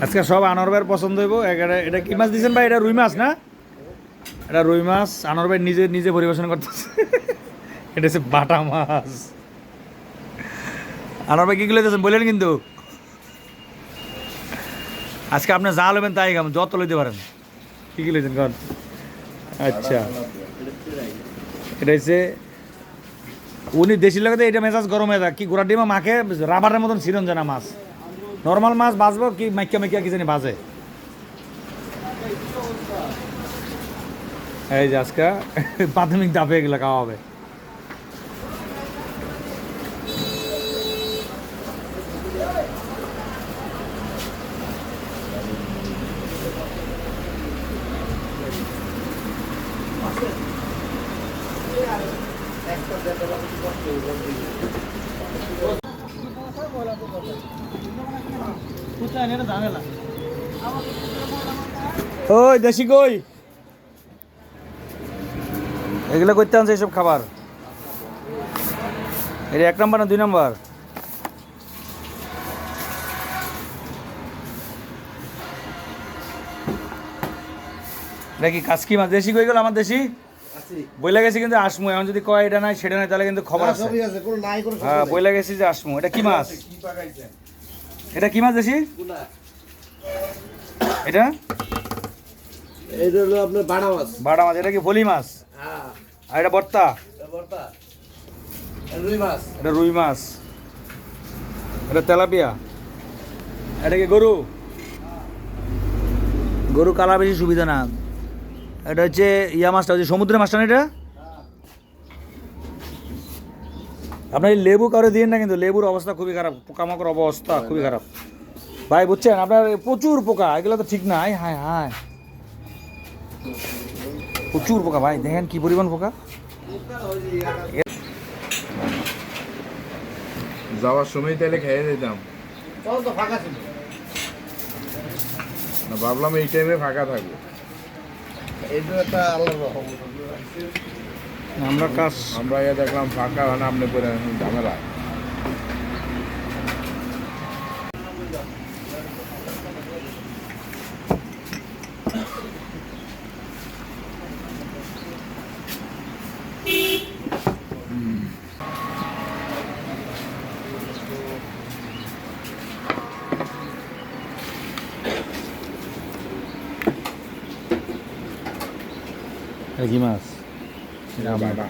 আজকে সব আনোয়ার ভাইয়ের পছন্দ হইব। এটা কি মাছ দিয়েছেন ভাই? এটা রুই মাছ না? এটা রুই মাছ আনোয়ার ভাই নিজে নিজে পরিবেশন করতেছে। এটা হচ্ছে বাটা মাছ। আনোয়ার ভাই কি গুলো দিয়েছেন বললেন কিন্তু আজকে আপনি যা লবেন তাই খাবেন, যত লইতে পারেন। কি কি লইছেন কন? আচ্ছা, এটা হচ্ছে উনি দেশি লাগাতে এটা মেজাজ গরম হয়ে যায়। কি গোড়া ডিমা মাখে রাবারের মতন ছিলন জানা মাছ। নর্মাল মাছ বাজবো কি মাইকা মাইকা কি জানি বাজে। এই যে আজকে প্রাথমিক দাপে এগুলো খাওয়া হবে। ওই দেশি কই এগুলো করতে আনছে এইসব খাবার? এটা 1 নম্বর না 2 নম্বর? দেখি কাজকি মাছ দেশি কই গেল আমার দেশি বইলা গেছি কিন্তু আসমু। এখন যদি কয় এটা নাই সেটা নাই তাহলে কিন্তু খবর আছে। হ্যাঁ বইলা গেছি যে আসমু। এটা কি মাছ? এটা কি মাছ দেশি? এটা এটা হলো আপনার বাটা মাছ। বাটা মাছ। এটা কি ভলি মাছ? হ্যাঁ, আর এটা বর্তা? এটা ভর্তা। এটা রুই মাছ। এটা রুই মাছ। এটা তেলাপিয়া। এটা কি গরু? গরু কালা বেশি সুবিধা না। এটা হচ্ছে ইয়া মাছটা হচ্ছে সমুদ্রের মাছটা না এটা? আপনার এই লেবু কারো দিন না কিন্তু লেবুর অবস্থা খুবই খারাপ, পোকামাকড় অবস্থা খুবই খারাপ ভাই, বুঝছেন? আপনার প্রচুর পোকা, এগুলো তো ঠিক না। হায় হায় প্রচুর পোকা ভাই, দেখেন কি পরিমাণ পোকা। যাওয়ার সময় তাহলে খেয়ে যেতাম তো ফাঁকা ছিল না, ভাবলাম এই টাইমে ফাঁকা থাকবো। এটা একটা আলাদা রকম। আমরা কাজ আমরা ইয়ে দেখলাম ফাঁকা হয় না, আপনি করে ঝামেলা। কি মাছ? বাটা